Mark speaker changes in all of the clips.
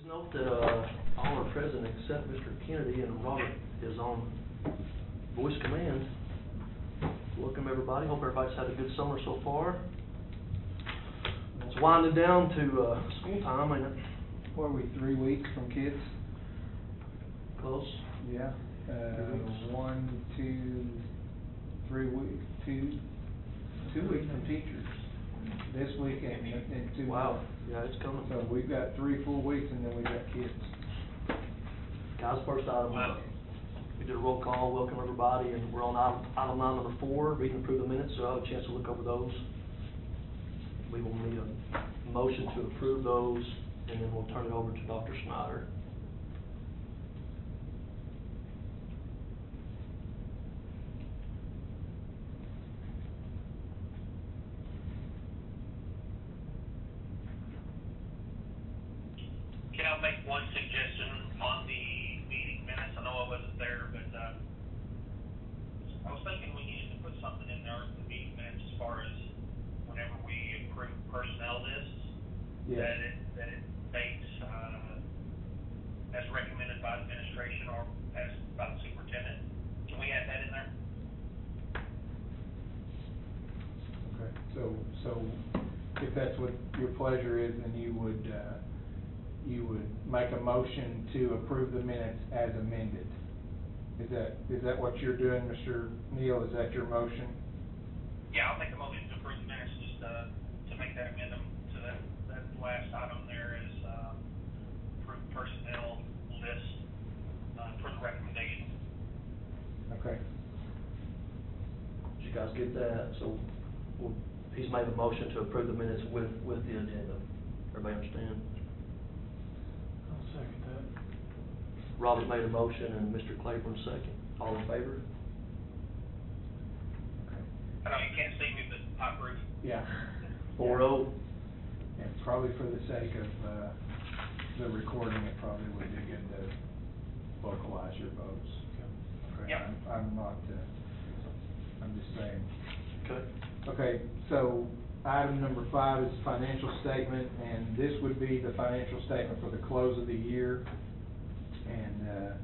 Speaker 1: Please note that all are present except Mr. Kennedy, and Robert is on voice command. Welcome everybody. Hope everybody's had a good summer so far. It's winding down to school time, ain't it?
Speaker 2: What are we, 3 weeks from kids?
Speaker 1: Close.
Speaker 2: Yeah. 1, 2, 3 weeks, 2 weeks from teachers. This week and 2 weeks.
Speaker 1: Wow. Yeah, it's coming.
Speaker 2: So we've got 3 full weeks and then we got kids.
Speaker 1: Guys, first item, we did a roll call, welcome everybody, and we're on item 9, 4, read and approve the minutes, so I'll have a chance to look over those. We will need a motion to approve those, and then we'll turn it over to Dr. Snyder.
Speaker 3: Can I make one suggestion on the meeting minutes? I know I wasn't there, but I was thinking we needed to put something in there in the meeting minutes as far as whenever we approve personnel lists,
Speaker 2: Yes.
Speaker 3: that it states as recommended by administration or as by the superintendent. Can we add that in there?
Speaker 2: Okay. So if that's what your pleasure is, then you would make a motion to approve the minutes as amended. Is that what you're doing, Mr. Neal? Is that your motion?
Speaker 3: Yeah, I'll make a motion to approve the minutes, just to make that amendment to that last item there is approved personnel list for the recommendation.
Speaker 2: Okay.
Speaker 1: Did you guys get that? So he's made a motion to approve the minutes with the addendum. Everybody understand?
Speaker 2: I'll second that.
Speaker 1: Robert made a motion and Mr. Claiborne second. All in favor?
Speaker 2: Okay.
Speaker 3: I know you can't see me, but I approve.
Speaker 2: Yeah.
Speaker 1: 4-0.
Speaker 2: And probably for the sake of the recording, it probably would be good to vocalize your votes. Okay.
Speaker 3: Yeah.
Speaker 2: I'm not, I'm just saying.
Speaker 1: Okay.
Speaker 2: Okay, so item number 5 is financial statement, and this would be the financial statement for the close of the year. And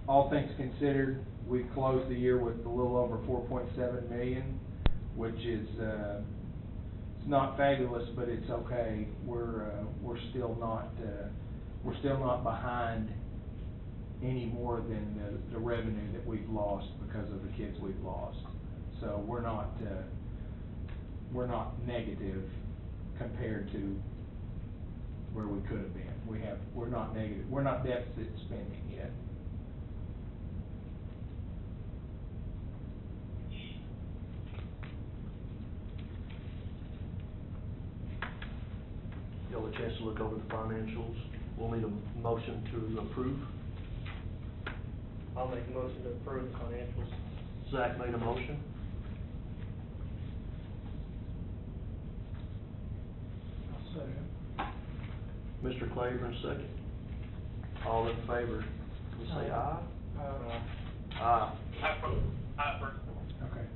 Speaker 2: all things considered, we closed the year with a little over 4.7 million, which is it's not fabulous, but it's okay. We're still not behind any more than the revenue that we've lost because of the kids we've lost. So we're not negative compared to where we could have been. We're not negative. We're not deficit spending yet.
Speaker 1: Y'all have a chance to look over the financials. We'll need a motion to approve.
Speaker 4: I'll make a motion to approve the financials.
Speaker 1: Zach made a motion.
Speaker 2: I'll second.
Speaker 1: Mr. Claiborne second. All in favor, we say aye? Aye.
Speaker 3: I approve. I approve.
Speaker 2: Okay.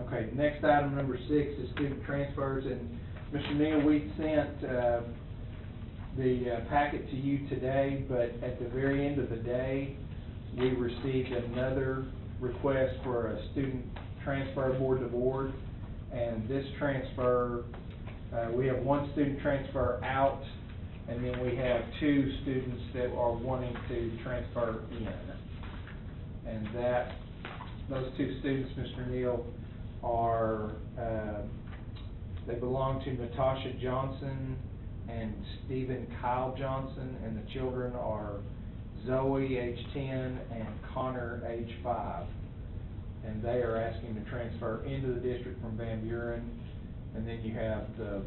Speaker 2: Okay, next item number 6 is student transfers, and Mr. Neal, we sent the packet to you today, but at the very end of the day, we received another request for a student transfer board to board, and this transfer, we have one student transfer out, and then we have 2 students that are wanting to transfer in. And those 2 students, Mr. Neal, are, they belong to Natasha Johnson and Stephen Kyle Johnson, and the children are Zoe, age 10, and Connor, age 5. And they are asking to transfer into the district from Van Buren. And then you have the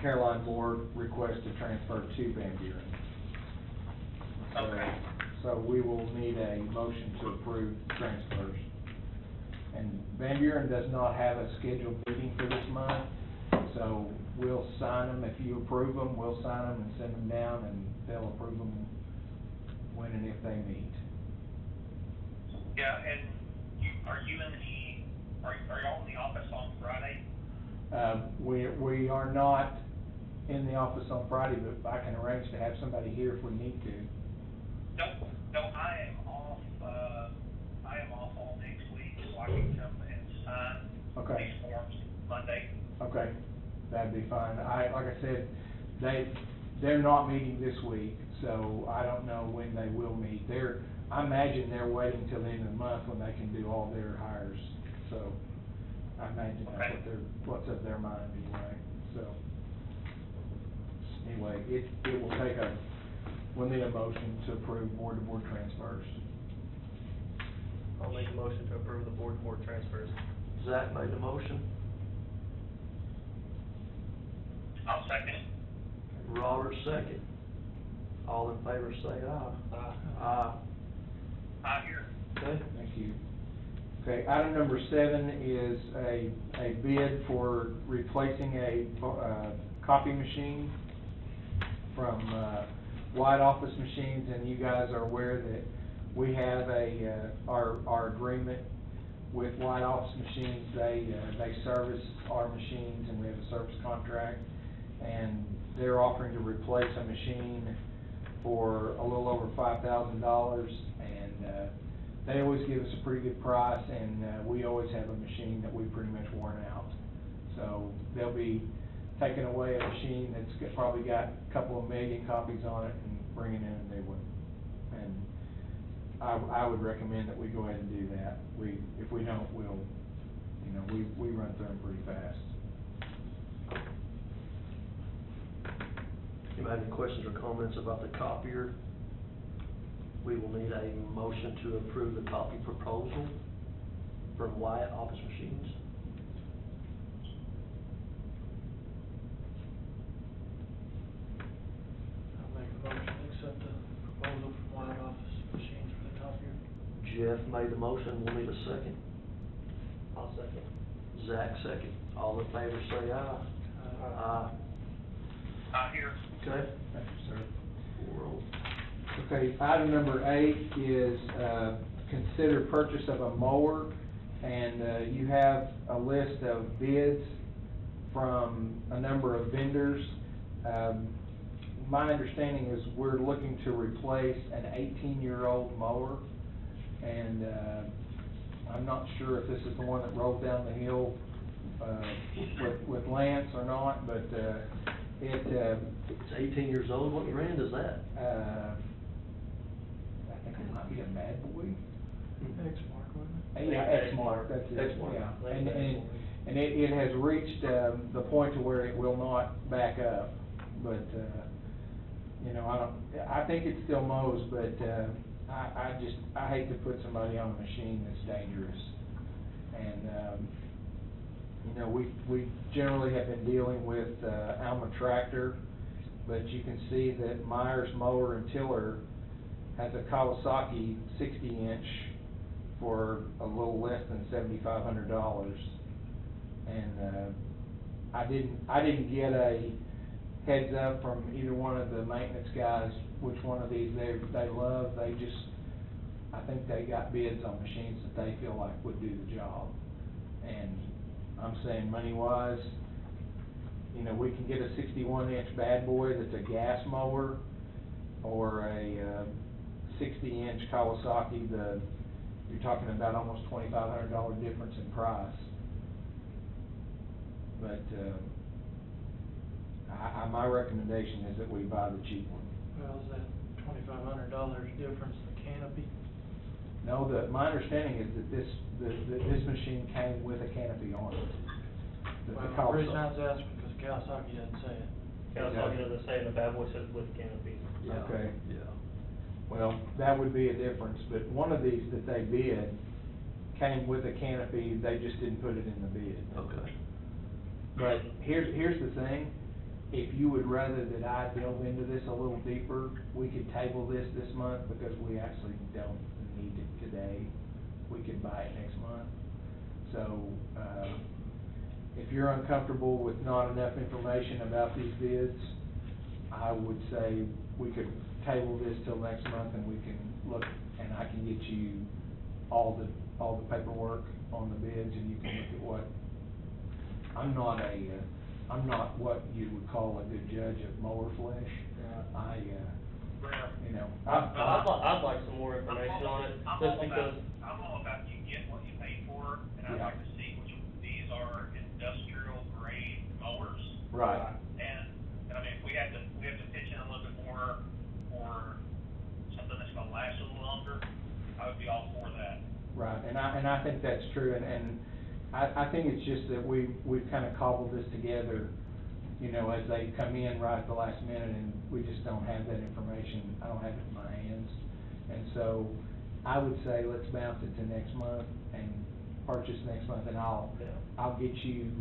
Speaker 2: Caroline Board request to transfer to Van Buren.
Speaker 3: Okay.
Speaker 2: So we will need a motion to approve transfers. And Van Buren does not have a scheduled meeting for this month, so we'll sign them. If you approve them, we'll sign them and send them down, and they'll approve them when and if they meet.
Speaker 3: Yeah, and are y'all in the office on Friday?
Speaker 2: We are not in the office on Friday, but I can arrange to have somebody here if we need to.
Speaker 3: No, I am off all next week, so I can come and sign
Speaker 2: Okay.
Speaker 3: these forms Monday.
Speaker 2: Okay, that'd be fine. Like I said, they're not meeting this week, so I don't know when they will meet. I imagine they're waiting till the end of the month when they can do all their hires, so I imagine that's
Speaker 3: Okay.
Speaker 2: what's up their mind anyway, so. Anyway, it will take we'll need a motion to approve board-to-board transfers.
Speaker 4: I'll make a motion to approve the board-to-board transfers.
Speaker 1: Zach made the motion,
Speaker 3: I'll second it.
Speaker 1: Robert second. All in favor say aye.
Speaker 4: Aye.
Speaker 3: I hear.
Speaker 1: Okay,
Speaker 2: Thank you. Okay, item number 7 is a bid for replacing a copy machine from White Office Machines, and you guys are aware that we have our agreement with White Office Machines. They service our machines, and we have a service contract, and they're offering to replace a machine for a little over $5,000, and they always give us a pretty good price, and we always have a machine that we pretty much worn out. So they'll be taking away a machine that's probably got a couple of million copies on it and bringing in a new one. And I would recommend that we go ahead and do that. If we don't, we run through them pretty fast.
Speaker 1: you have any questions or comments about the copier? We will need a motion to approve the copy proposal from Wyatt Office Machines.
Speaker 4: I'll make a motion to accept the proposal from White Office Machines for the copier.
Speaker 1: Jeff made the motion, we'll need a second.
Speaker 4: I'll second.
Speaker 1: Zach second. All in favor say aye. Aye.
Speaker 3: I hear.
Speaker 1: Okay.
Speaker 2: Thank you, sir.
Speaker 1: We'll-
Speaker 2: Okay, item number 8 is, consider purchase of a mower, and, you have a list of bids from a number of vendors. My understanding is we're looking to replace an 18-year-old mower, and, I'm not sure if this is the one that rolled down the hill, with Lance or not, but,
Speaker 1: It's 18 years old, what brand is that?
Speaker 2: I think it might be a Bad Boy.
Speaker 4: X-Mark, wasn't it?
Speaker 2: Yeah, X-Mark, that's it,
Speaker 1: X-Mark.
Speaker 2: yeah. And it has reached, the point to where it will not back up, but, I think it still mows, but, I hate to put somebody on a machine that's dangerous. And, we generally have been dealing with, Alma Tractor, but you can see that Myers Mower and Tiller has a Kawasaki 60-inch for a little less than $7,500. And, I didn't get a heads up from either one of the maintenance guys which one of these they love. I think they got bids on machines that they feel like would do the job. And I'm saying money-wise, we can get a 61-inch Bad Boy that's a gas mower, or a 60-inch Kawasaki. You're talking about almost $2,500 difference in price. But my recommendation is that we buy the cheap one.
Speaker 4: Well, is that $2,500 difference the canopy?
Speaker 2: No, my understanding is that this machine came with a canopy on it.
Speaker 4: Well, the reason I was asking, because Kawasaki doesn't say it.
Speaker 2: Kawasaki
Speaker 4: doesn't say, and the Bad Boy says with canopy.
Speaker 1: Yeah.
Speaker 2: Okay.
Speaker 1: Yeah.
Speaker 2: Well, that would be a difference, but one of these that they bid came with a canopy, they just didn't put it in the bid.
Speaker 1: Okay.
Speaker 2: But here's the thing, if you would rather that I delve into this a little deeper, we could table this month, because we actually don't need it today. We could buy it next month. So, if you're uncomfortable with not enough information about these bids, I would say we could table this till next month, and we can look, and I can get you all the paperwork on the bids, and you can look at what, I'm I'm not what you would call a good judge of mower flesh.
Speaker 3: Rare.
Speaker 2: You know,
Speaker 5: I'd like some more information on it, just because.
Speaker 3: I'm all about you get what you pay for, and I'd
Speaker 2: Yeah.
Speaker 3: like to see which these are industrial grade mowers.
Speaker 2: right,
Speaker 3: And I mean, if we have to pitch in a little bit more for something that's gonna last a little longer, I would be all for that.
Speaker 2: right, and I think that's true, and I think it's just that we've kind of cobbled this together, you know, as they come in right at the last minute, and we just don't have that information, I don't have it in my hands. And so, I would say let's bounce it to next month and purchase next month, and I'll get you.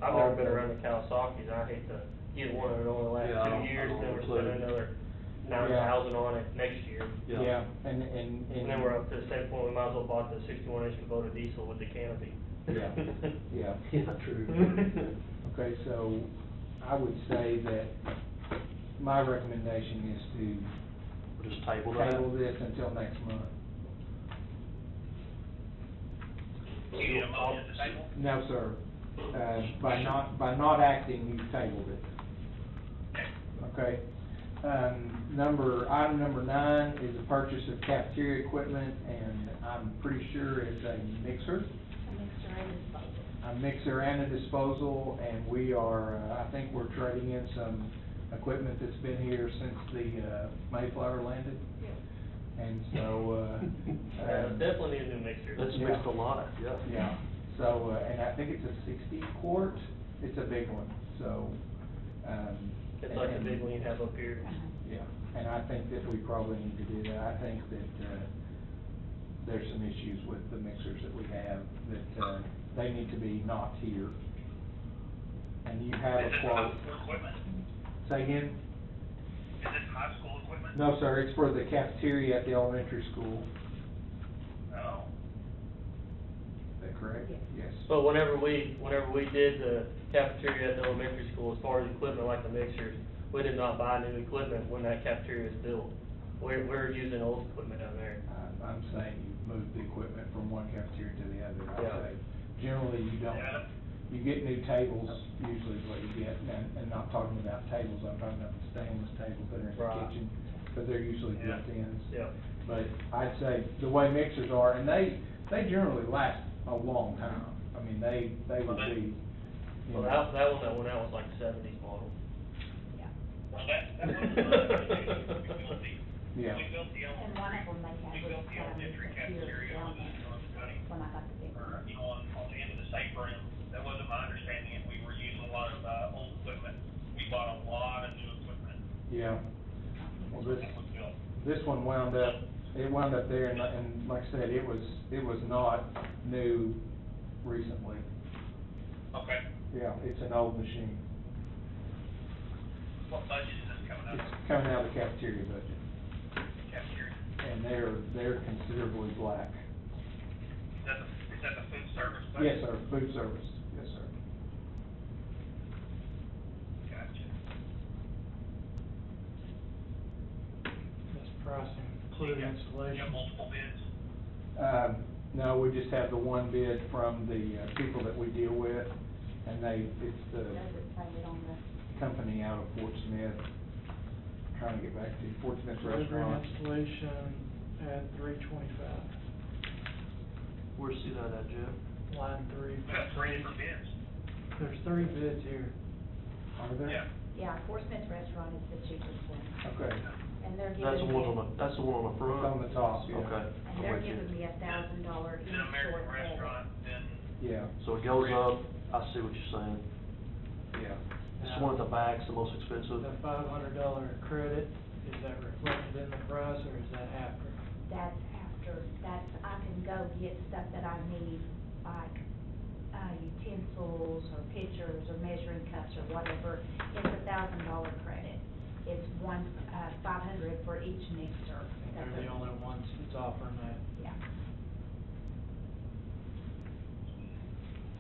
Speaker 5: I've never been around the Kawasaki's, I hate to get one that only lasts
Speaker 1: Yeah, I
Speaker 5: 2
Speaker 1: don't-
Speaker 5: years,
Speaker 1: I don't
Speaker 5: then we're
Speaker 1: include
Speaker 5: spending
Speaker 1: it.
Speaker 5: another 9,000 on it next year.
Speaker 2: Yeah, and.
Speaker 5: And then we're up to the same point, we might as well bought the 61-inch Kubota diesel with the canopy.
Speaker 2: Yeah, yeah.
Speaker 1: Yeah, true.
Speaker 2: Okay, so I would say that my recommendation is to
Speaker 1: We'll just table that.
Speaker 2: table this until next month.
Speaker 3: Do you need a motion to table?
Speaker 2: No, sir. By not acting, you've tabled it. Okay. Item number 9 is the purchase of cafeteria equipment, and I'm pretty sure it's a mixer. A mixer and a disposal, and we are, I think we're trading in some equipment that's been here since the Mayflower landed. And so,
Speaker 5: Definitely need a new mixer.
Speaker 1: That's
Speaker 2: Yeah.
Speaker 1: mixed a lot, yeah.
Speaker 2: yeah, so, and I think it's a 60 quart, it's a big one, so,
Speaker 5: It's like the big one you have up here.
Speaker 2: yeah, and I think that we probably need to do that. I think that, there's some issues with the mixers that we have, that, they need to be not here. And you have
Speaker 3: Is
Speaker 2: a
Speaker 3: this
Speaker 2: quote.
Speaker 3: high school equipment?
Speaker 2: Say again?
Speaker 3: Is this high school equipment?
Speaker 2: No, sir, it's for the cafeteria at the elementary school.
Speaker 3: No.
Speaker 2: Is that correct? Yes.
Speaker 5: But whenever we did the cafeteria at the elementary school, as far as equipment like the mixers, we did not buy new equipment when that cafeteria was built. We're using old equipment down there.
Speaker 2: I'm saying you move the equipment from one cafeteria to the other,
Speaker 5: Yeah.
Speaker 2: I'd say. Generally, you don't,
Speaker 3: Yeah.
Speaker 2: you get new tables, usually is what you get, and not talking about tables, I'm talking about the stainless tables that are in the
Speaker 5: Right.
Speaker 2: kitchen, because they're usually
Speaker 3: Yeah.
Speaker 2: built-ins.
Speaker 5: Yeah.
Speaker 2: But I'd say the way mixers are, and they generally last a long time. I mean, they would be, you
Speaker 5: Well,
Speaker 2: know.
Speaker 5: that one was like 70s model.
Speaker 3: Well, that was, we built the,
Speaker 2: Yeah.
Speaker 3: we built the
Speaker 6: And one of them, they
Speaker 3: we
Speaker 6: have little
Speaker 3: built the
Speaker 6: cabinets
Speaker 3: elementary
Speaker 6: up here
Speaker 3: cafeteria on
Speaker 6: down
Speaker 3: the,
Speaker 6: there,
Speaker 3: on the cutting,
Speaker 6: when I got the big
Speaker 3: or,
Speaker 6: one.
Speaker 3: you know, on the end of the safe room. That wasn't my understanding, and we were using a lot of, old equipment. We bought a lot of new equipment.
Speaker 2: Yeah. Well, this,
Speaker 3: That was built.
Speaker 2: this one wound up there, and like I said, it was not new recently.
Speaker 3: Okay.
Speaker 2: Yeah, it's an old machine.
Speaker 3: What budget is this coming out
Speaker 2: It's
Speaker 3: of?
Speaker 2: coming out of the cafeteria budget,
Speaker 3: Cafeteria.
Speaker 2: and they're considerably black.
Speaker 3: Is that the food service budget?
Speaker 2: Yes, sir, food service, yes, sir.
Speaker 3: Gotcha.
Speaker 4: This pricing include
Speaker 3: You
Speaker 4: installation.
Speaker 3: got multiple bids?
Speaker 2: No, we just have the one bid from the people that we deal with, and it's the
Speaker 6: Does it say it on the,
Speaker 2: company out of Fort Smith. Trying to get back to Fort Smith
Speaker 4: Delivery and
Speaker 2: Restaurant.
Speaker 4: installation at $325,
Speaker 1: Where's see that at, Jeff?
Speaker 4: line 3.
Speaker 3: We got 3 different bids.
Speaker 4: There's 3 bids here.
Speaker 2: Are there?
Speaker 3: Yeah.
Speaker 6: yeah, Fort Smith Restaurant is the cheapest one,
Speaker 2: Okay,
Speaker 6: and they're
Speaker 1: That's the
Speaker 6: giving
Speaker 1: one
Speaker 6: me,
Speaker 1: on the, that's the one on the front?
Speaker 2: it's on the top, yeah.
Speaker 1: Okay.
Speaker 6: and they're giving me $1,000
Speaker 3: It's an American
Speaker 6: in-store
Speaker 3: restaurant, then
Speaker 2: Yeah,
Speaker 1: So it goes up, I see what you're saying.
Speaker 2: yeah.
Speaker 1: This one at the back's the most expensive.
Speaker 4: The $500 credit, is that reflected in the price, or is that after?
Speaker 6: That's after, I can go get stuff that I need, like, utensils or pitchers or measuring cups or whatever. It's $1,000 credit. It's $500 for each mixer.
Speaker 4: They're the only ones that's offering that.
Speaker 6: Yeah.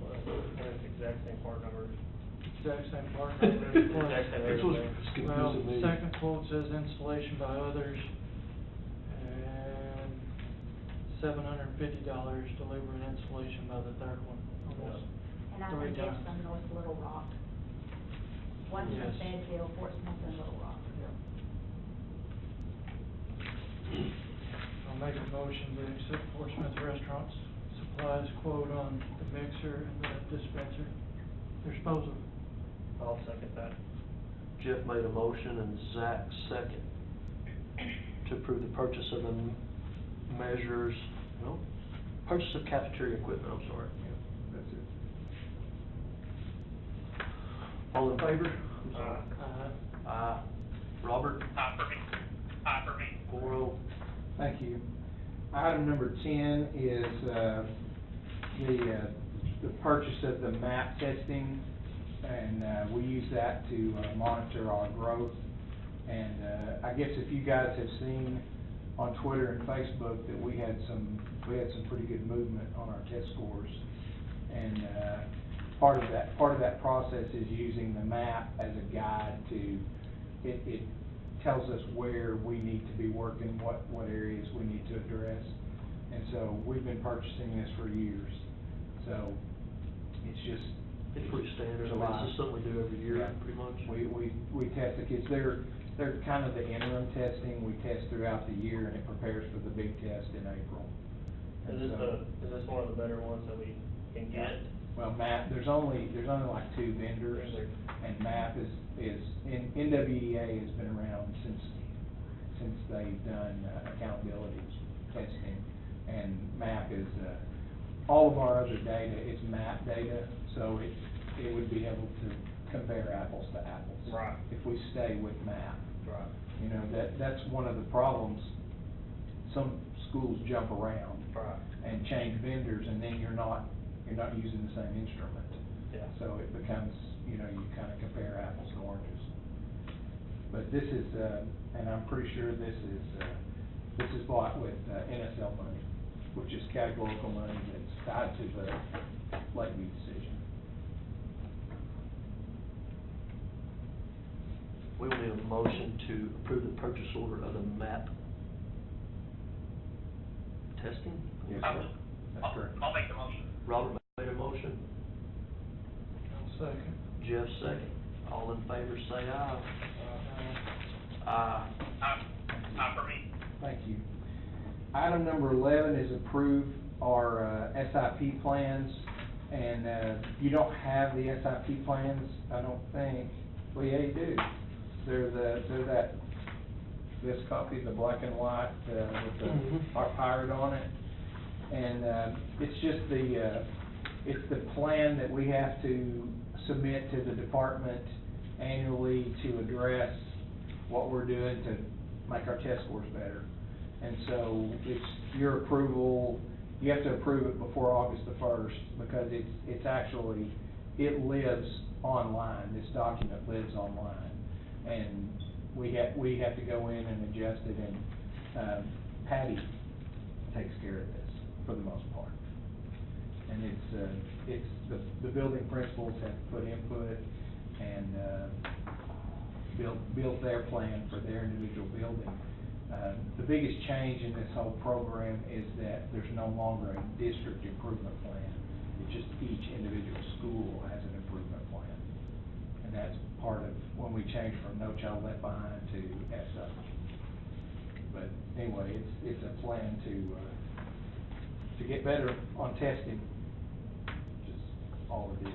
Speaker 5: Well, and it's the exact same part number.
Speaker 4: Exact same part number.
Speaker 5: Exact same
Speaker 1: That's what's
Speaker 5: everything.
Speaker 4: Well,
Speaker 1: confusing me.
Speaker 4: second quote says installation by others, and $750 delivery and installation by the third one, almost.
Speaker 6: And I
Speaker 4: 3
Speaker 6: think it's
Speaker 4: times.
Speaker 6: from North Little Rock. one's from
Speaker 4: Yes.
Speaker 6: Cedarville, Portsmouth, and Little Rock.
Speaker 4: I'll make a motion to accept Portsmouth Restaurants Supplies quote on the mixer and the dispenser, disposal.
Speaker 5: I'll second that.
Speaker 1: Jeff made a motion and Zach second to approve the purchase of the purchase of cafeteria equipment, I'm sorry.
Speaker 2: That's it.
Speaker 1: All in favor? Aye. Robert?
Speaker 3: Aye for me. Aye for me.
Speaker 1: 4-0.
Speaker 2: Thank you. Item number 10 is, the purchase of the map testing, and, we use that to monitor our growth. And, I guess if you guys have seen on Twitter and Facebook that we had some pretty good movement on our test scores. And, part of that process is using the map as a guide to, it tells us where we need to be working, what areas we need to address. And so we've been purchasing this for years. So it's just.
Speaker 1: It's pretty standard. I mean, this is something we do every year,
Speaker 2: Yeah.
Speaker 1: pretty much.
Speaker 2: We test the kids. They're kind of the interim testing. We test throughout the year, and it prepares for the big test in April. And
Speaker 5: Is
Speaker 2: so-
Speaker 5: this one of the better ones that we can get?
Speaker 2: Well, MAP, there's only like 2 vendors, and MAP is NWEA has been around since they've done accountability testing, and MAP is, all of our other data is MAP data, so it would be able to compare apples to apples.
Speaker 5: Right.
Speaker 2: If we stay with MAP.
Speaker 5: Right.
Speaker 2: You know, that's one of the problems. Some schools jump around.
Speaker 5: Right.
Speaker 2: And change vendors, and then you're not using the same instrument.
Speaker 5: Yeah.
Speaker 2: So it becomes, you kind of compare apples to oranges. But this is, and I'm pretty sure this is bought with NSL money, which is categorical money that's tied to the Lakeview decision.
Speaker 1: We will need a motion to approve the purchase order of the map testing.
Speaker 2: Yes,
Speaker 3: I'll-
Speaker 2: sir. That's correct.
Speaker 3: I'll make the motion.
Speaker 1: Robert made a motion,
Speaker 4: I'll second.
Speaker 1: Jeff second. All in favor, say aye.
Speaker 4: Uh,
Speaker 1: Aye.
Speaker 3: Aye for me.
Speaker 2: Thank you. Item number 11 is approve our SIP plans, and you don't have the SIP plans, I don't think. Well, yeah, you do. They're this copy, the black and white with our pirate on it. And it's just it's the plan that we have to submit to the department annually to address what we're doing to make our test scores better. And so it's your approval, you have to approve it before August the 1st, because it's actually, it lives online, this document lives online. And we have to go in and adjust it, and Patty takes care of this for the most part. And it's the building principals have put input and built their plan for their individual building. The biggest change in this whole program is that there's no longer a district improvement plan. It's just each individual school has an improvement plan. And that's part of when we changed from No Child Left Behind to SO. But anyway, it's a plan to get better on testing, which is all it is.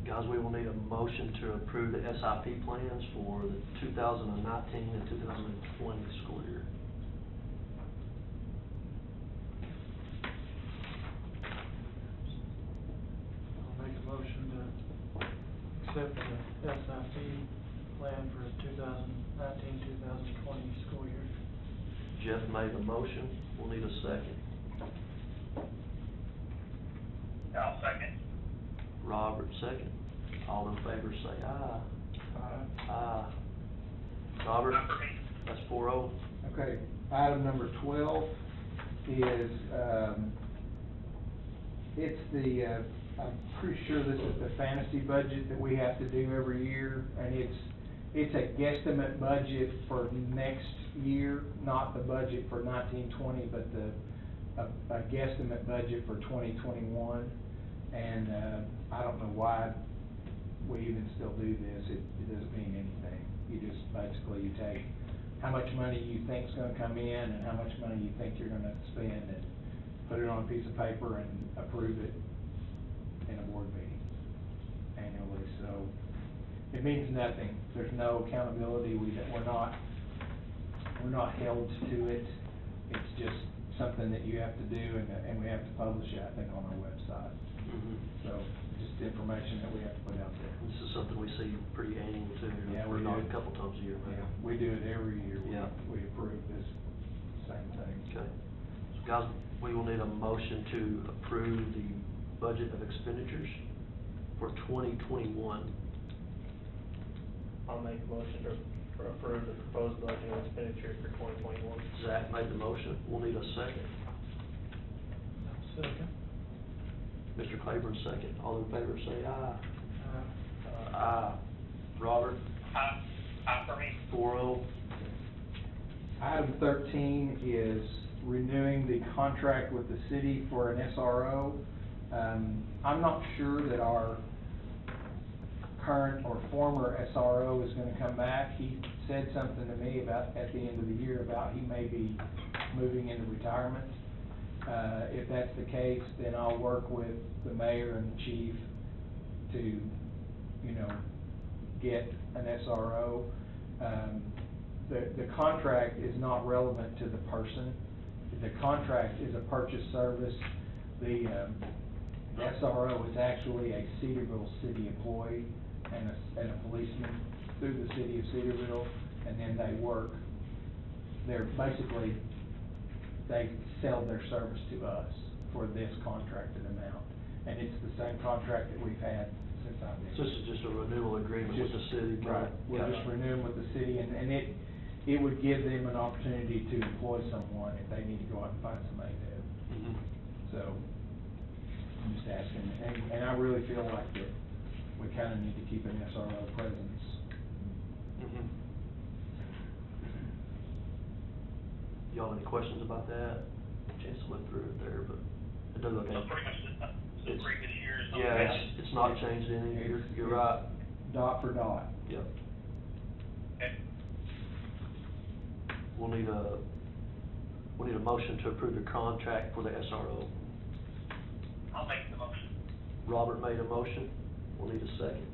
Speaker 1: Guys, we will need a motion to approve the SIP plans for the 2019 and 2020 school year.
Speaker 4: I'll make a motion to accept the SIP plan for the 2019-2020 school year.
Speaker 1: Jeff made the motion. We'll need a second.
Speaker 3: I'll second.
Speaker 1: Robert second. All in favor say aye. Aye. Robert?
Speaker 3: Aye for me.
Speaker 1: That's 4-0.
Speaker 2: Okay, item number 12 is, it's I'm pretty sure this is the fantasy budget that we have to do every year, and it's a guesstimate budget for next year, not the budget for 1920, but a guesstimate budget for 2021. And, I don't know why we even still do this. It doesn't mean anything. You just, basically, you take how much money you think's gonna come in and how much money you think you're gonna spend and put it on a piece of paper and approve it in a board meeting annually. So it means nothing. There's no accountability. We're not held to it. It's just something that you have to do, and we have to publish it, I think, on our website. So, just information that we have to put out there.
Speaker 1: This is something we see pretty annual too.
Speaker 2: Yeah,
Speaker 1: We're
Speaker 2: we
Speaker 1: not
Speaker 2: do.
Speaker 1: a couple times a year, right?
Speaker 2: Yeah, we do it every year.
Speaker 1: Yeah.
Speaker 2: We approve this same thing.
Speaker 1: Okay. So guys, we will need a motion to approve the budget of expenditures for 2021.
Speaker 5: I'll make a motion to approve the proposed budget and expenditures for 2021.
Speaker 1: Zach made the motion. We'll need a second.
Speaker 4: Second.
Speaker 1: Mr. Claiborne, second. All in favor, say aye.
Speaker 4: Aye.
Speaker 1: Aye. Robert?
Speaker 3: Aye for me.
Speaker 1: 4-0.
Speaker 2: Item 13 is renewing the contract with the city for an SRO. I'm not sure that our current or former SRO is gonna come back. He said something to me about, at the end of the year, about he may be moving into retirement. If that's the case, then I'll work with the mayor and the chief to, you know, get an SRO. The contract is not relevant to the person. The contract is a purchase service. The SRO is actually a Cedarville city employee and a policeman through the city of Cedarville, and then they work. They're basically, they sell their service to us for this contracted amount. And it's the same contract that we've had since I've been.
Speaker 1: So this is just a renewal agreement with the city?
Speaker 2: Right, we're just renewing with the city, and it would give them an opportunity to employ someone if they need to go out and find somebody new.
Speaker 1: Mhm.
Speaker 2: So, I'm just asking, and I really feel like that we kinda need to keep an SRO presence.
Speaker 1: Mhm. Y'all have any questions about that? Chance to look through it there, but it does look.
Speaker 3: So pretty much the previous years.
Speaker 1: Yeah, it's not changed any, you're right.
Speaker 2: Dot for dot.
Speaker 1: Yep.
Speaker 3: Okay.
Speaker 1: We'll need a motion to approve the contract for the SRO.
Speaker 3: I'll make the motion.
Speaker 1: Robert made a motion. We'll need a second.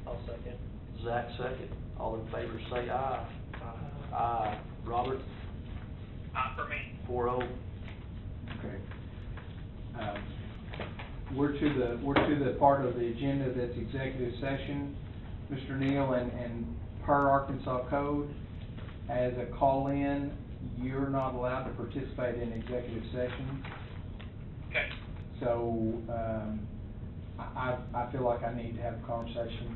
Speaker 5: I'll second.
Speaker 1: Zach second. All in favor say aye.
Speaker 5: Aye.
Speaker 1: Aye. Robert?
Speaker 3: Aye for me.
Speaker 1: 4-0.
Speaker 2: Okay. We're to the part of the agenda that's executive session, Mr. Neal, and per Arkansas code, as a call-in, you're not allowed to participate in executive session.
Speaker 3: Okay.
Speaker 2: So, I feel like I need to have a conversation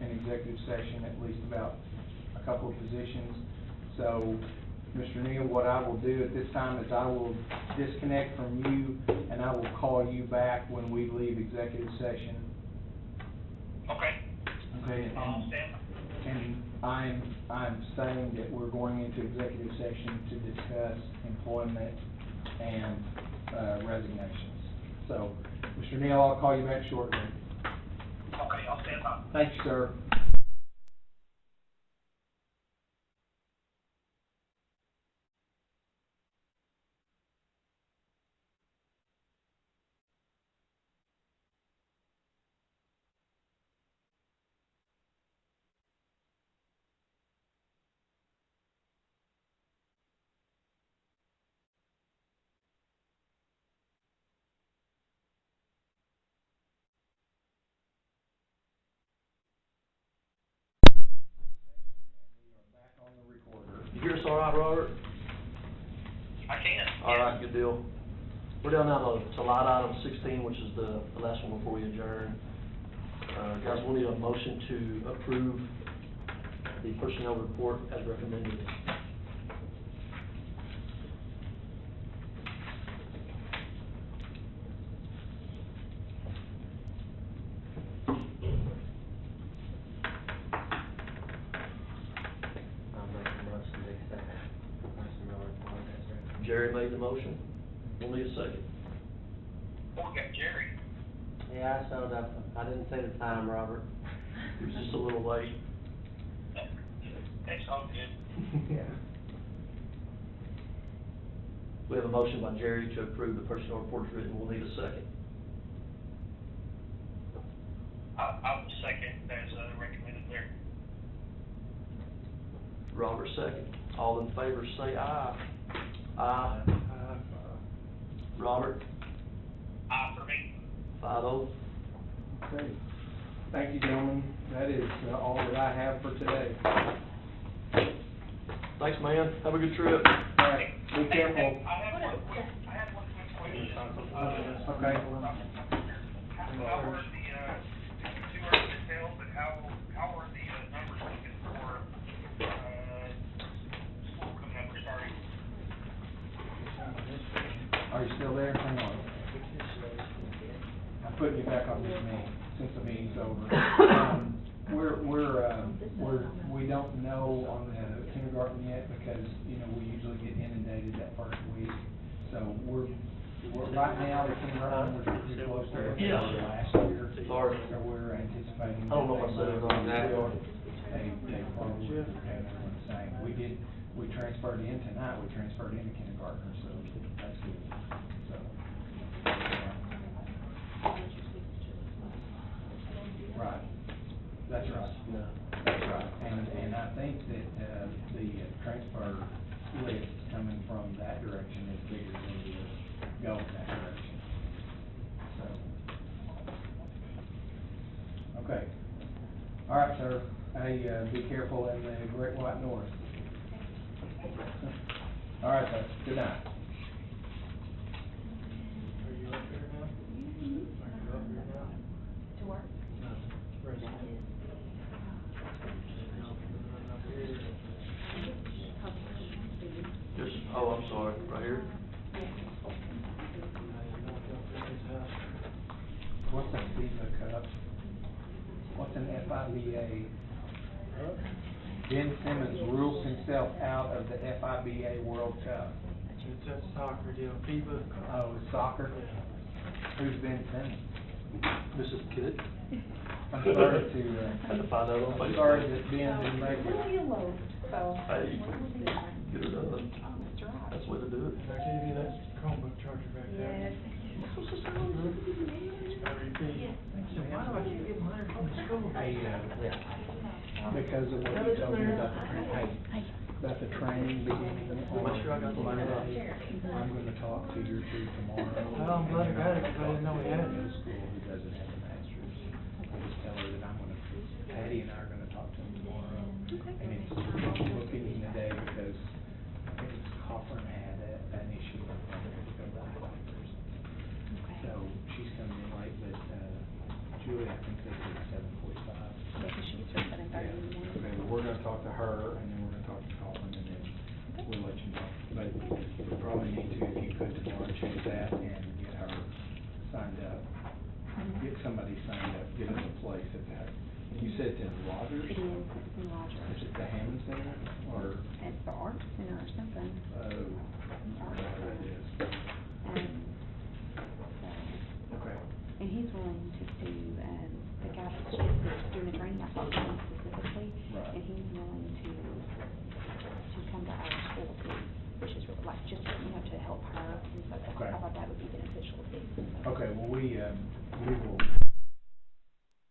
Speaker 2: in executive session, at least about a couple of positions. So, Mr. Neal, what I will do at this time is I will disconnect from you, and I will call you back when we leave executive session.
Speaker 3: Okay.
Speaker 2: Okay,
Speaker 3: I'll stand.
Speaker 2: and I'm saying that we're going into executive session to discuss employment and resignations. So, Mr. Neal, I'll call you back shortly.
Speaker 3: Okay, I'll stand by.
Speaker 2: Thank you, sir. On the recorder.
Speaker 1: You hear us all right, Robert?
Speaker 3: I can.
Speaker 1: All right, good deal. We're down now to line item 16, which is the last one before we adjourn. Guys, we'll need a motion to approve the personnel report as recommended. Jerry made the motion. We'll need a second.
Speaker 3: We got Jerry.
Speaker 7: Yeah, I showed up. I didn't see the time, Robert.
Speaker 1: It was just a little late.
Speaker 3: That's all good.
Speaker 7: Yeah.
Speaker 1: We have a motion by Jerry to approve the personnel report as written. We'll need a second.
Speaker 3: I'll second as recommended there.
Speaker 1: Robert, second. All in favor, say aye. Aye. Robert?
Speaker 3: For me.
Speaker 1: 5-0.
Speaker 2: Okay. Thank you, gentlemen. That is all that I have for today.
Speaker 1: Thanks, man. Have a good trip.
Speaker 2: All right, be careful.
Speaker 3: I had one quick question.
Speaker 2: Okay.
Speaker 3: How were the, too early to tell, but how are the numbers looking for, school coming up or starting?
Speaker 2: Are you still there? Hang on. I'm putting you back on this meeting, since the meeting's over. We don't know on the kindergarten yet, because, you know, we usually get inundated that first week. So we're right now, the kindergarten, we're pretty close to what we were last year.
Speaker 1: Sorry.
Speaker 2: So we're anticipating.
Speaker 1: I don't know if I said it on that.
Speaker 2: They probably would have everyone the same. We transferred in tonight, we transferred into kindergarten, so that's good. So, right, that's right.
Speaker 1: No.
Speaker 2: That's right, and I think that, the transfer list coming from that direction is bigger than the going that direction. So. Okay. All right, sir. Hey, be careful in the Great White North. All right, sir. Good night.
Speaker 4: Are you up here now? Are you up here now?
Speaker 6: To work?
Speaker 4: No, president.
Speaker 1: Just, oh, I'm sorry, right here.
Speaker 2: What's a FIFA Cup? What's an FIBA? Ben Simmons rules himself out of the FIBA World Cup.
Speaker 4: It's that soccer deal, FIBA.
Speaker 2: Oh, soccer? Who's Ben Simmons?
Speaker 1: This is good.
Speaker 2: I'm sorry to,
Speaker 1: Had to find out on
Speaker 2: I'm
Speaker 1: Facebook.
Speaker 2: sorry that Ben didn't make it.
Speaker 1: Hey, get it done. That's the way to do it.
Speaker 4: Did I give you that Chromebook charger back there? It's gotta repeat. Why do I keep getting mine from the school?
Speaker 2: Hey, because of what you told me about the about the training beginning on
Speaker 1: Make sure I got the
Speaker 2: Monday,
Speaker 1: line
Speaker 2: I'm gonna talk to your two tomorrow.
Speaker 4: Well, I'm glad I got it, 'cause I didn't know we had it.
Speaker 2: School who doesn't have a master's. I just tell her that I'm gonna, Patty and I are gonna talk to him tomorrow. And it's looking in the day because I think it's Cochran had an issue with the doctors. So she's coming in late, but, Julie, I think they said 7:45. Yeah, okay, well, we're gonna talk to her, and then we're gonna talk to Colin, and then we'll let you know. But we probably need to, if you could tomorrow, change that and get her signed up. Get somebody signed up, get us a place at that. You said to Rogers?
Speaker 8: It is, it's in Rogers.
Speaker 2: Is it the Hammond Center, or?
Speaker 8: It's the art center or something.
Speaker 2: Oh, I don't know what it is. Okay.
Speaker 8: And he's willing to do, the guy that's doing the training, I talked to him specifically.
Speaker 2: Right.
Speaker 8: And he's willing to come to our school too, which is like just, to help her. And so
Speaker 2: Okay.
Speaker 8: I thought that would be beneficial too.
Speaker 2: Okay, well, we will